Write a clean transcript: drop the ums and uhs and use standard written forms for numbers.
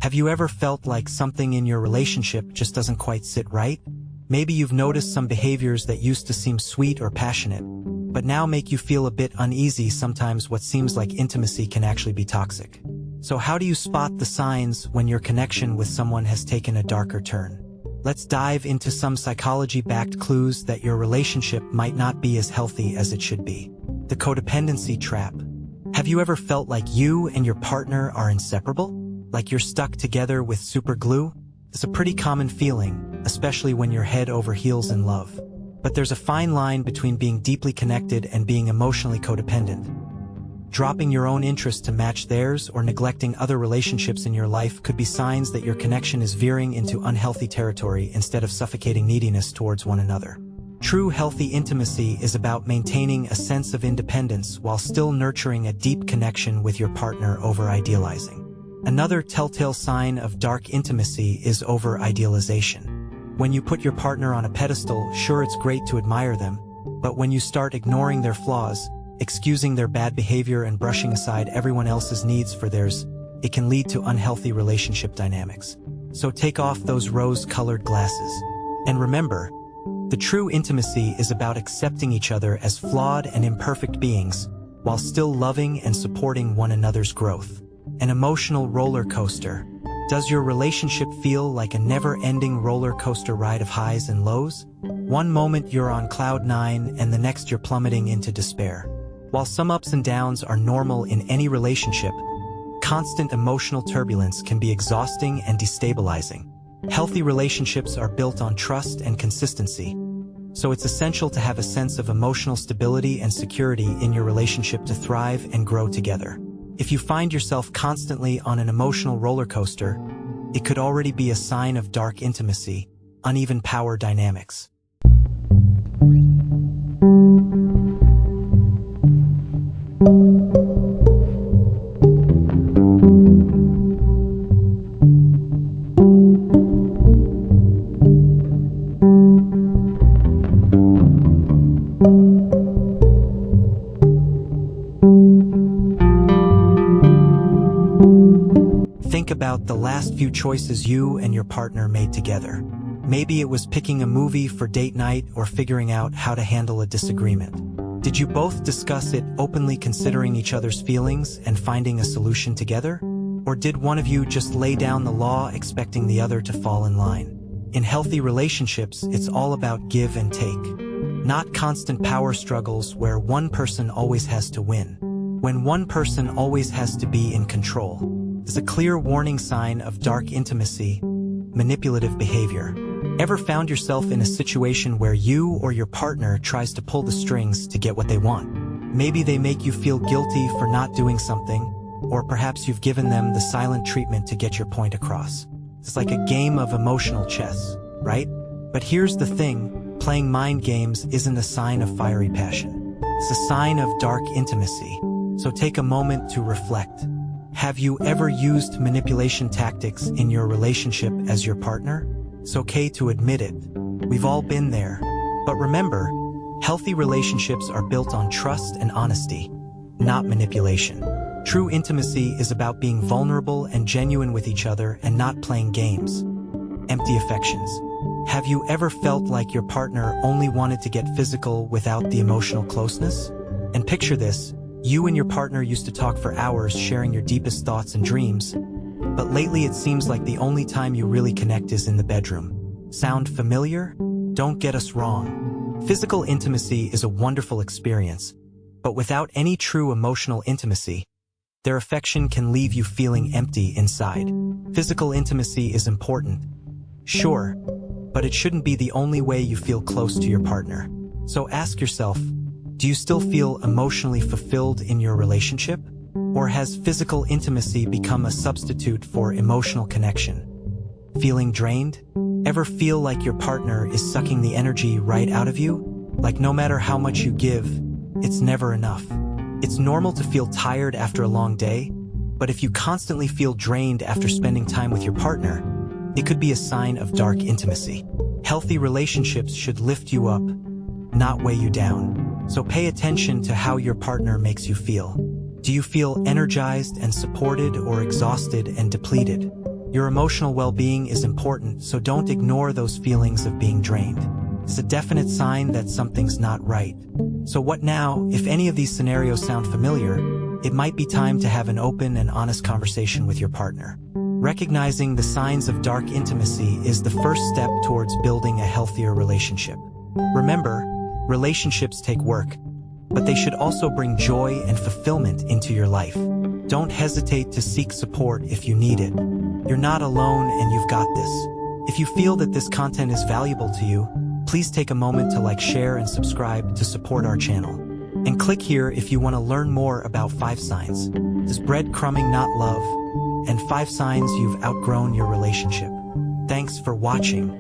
Have you ever felt like something in your relationship just doesn't quite sit right? Maybe you've noticed some behaviors that used to seem sweet or passionate, but now make you feel a bit uneasy. Sometimes what seems like intimacy can actually be toxic. So how do you spot the signs when your connection with someone has taken a darker turn? Let's dive into some psychology-backed clues that your relationship might not be as healthy as it should be. The codependency trap. Have you ever felt like you and your partner are inseparable? Like you're stuck together with super glue? It's a pretty common feeling, especially when you're head over heels in love. But there's a fine line between being deeply connected and being emotionally codependent. Dropping your own interest to match theirs or neglecting other relationships in your life could be signs that your connection is veering into unhealthy territory instead of suffocating neediness towards one another. True healthy intimacy is about maintaining a sense of independence while still nurturing a deep connection with your partner over idealizing. Another telltale sign of dark intimacy is over-idealization. When you put your partner on a pedestal, sure, it's great to admire them, but when you start ignoring their flaws, excusing their bad behavior and brushing aside everyone else's needs for theirs, it can lead to unhealthy relationship dynamics. So take off those rose-colored glasses. And remember, the true intimacy is about accepting each other as flawed and imperfect beings, while still loving and supporting one another's growth. An emotional roller coaster. Does your relationship feel like a never-ending roller coaster ride of highs and lows? One moment you're on cloud nine and the next you're plummeting into despair. While some ups and downs are normal in any relationship, constant emotional turbulence can be exhausting and destabilizing. Healthy relationships are built on trust and consistency, so it's essential to have a sense of emotional stability and security in your relationship to thrive and grow together. If you find yourself constantly on an emotional roller coaster, it could already be a sign of dark intimacy, uneven power dynamics. Think about the last few choices you and your partner made together. Maybe it was picking a movie for date night or figuring out how to handle a disagreement. Did you both discuss it openly, considering each other's feelings and finding a solution together? Or did one of you just lay down the law, expecting the other to fall in line? In healthy relationships, it's all about give and take, not constant power struggles where one person always has to win. When one person always has to be in control, is a clear warning sign of dark intimacy, manipulative behavior. Ever found yourself in a situation where you or your partner tries to pull the strings to get what they want? Maybe they make you feel guilty for not doing something, or perhaps you've given them the silent treatment to get your point across. It's like a game of emotional chess, right? But here's the thing, playing mind games isn't a sign of fiery passion. It's a sign of dark intimacy. So take a moment to reflect. Have you ever used manipulation tactics in your relationship as your partner? It's okay to admit it. We've all been there. But remember, healthy relationships are built on trust and honesty, not manipulation. True intimacy is about being vulnerable and genuine with each other and not playing games. Empty affections. Have you ever felt like your partner only wanted to get physical without the emotional closeness? And picture this. You and your partner used to talk for hours, sharing your deepest thoughts and dreams, but lately it seems like the only time you really connect is in the bedroom. Sound familiar? Don't get us wrong. Physical intimacy is a wonderful experience, but without any true emotional intimacy, their affection can leave you feeling empty inside. Physical intimacy is important, sure, but it shouldn't be the only way you feel close to your partner. So ask yourself, do you still feel emotionally fulfilled in your relationship? Or has physical intimacy become a substitute for emotional connection? Feeling drained? Ever feel like your partner is sucking the energy right out of you? Like no matter how much you give, it's never enough. It's normal to feel tired after a long day, but if you constantly feel drained after spending time with your partner, it could be a sign of dark intimacy. Healthy relationships should lift you up, not weigh you down. So pay attention to how your partner makes you feel. Do you feel energized and supported or exhausted and depleted? Your emotional well-being is important, so don't ignore those feelings of being drained. It's a definite sign that something's not right. So what now? If any of these scenarios sound familiar, it might be time to have an open and honest conversation with your partner. Recognizing the signs of dark intimacy is the first step towards building a healthier relationship. Remember, relationships take work, but they should also bring joy and fulfillment into your life. Don't hesitate to seek support if you need it. You're not alone and you've got this. If you feel that this content is valuable to you, please take a moment to like, share, and subscribe to support our channel. And click here if you want to learn more about 5 signs. Is breadcrumbing not love? And 5 signs you've outgrown your relationship. Thanks for watching.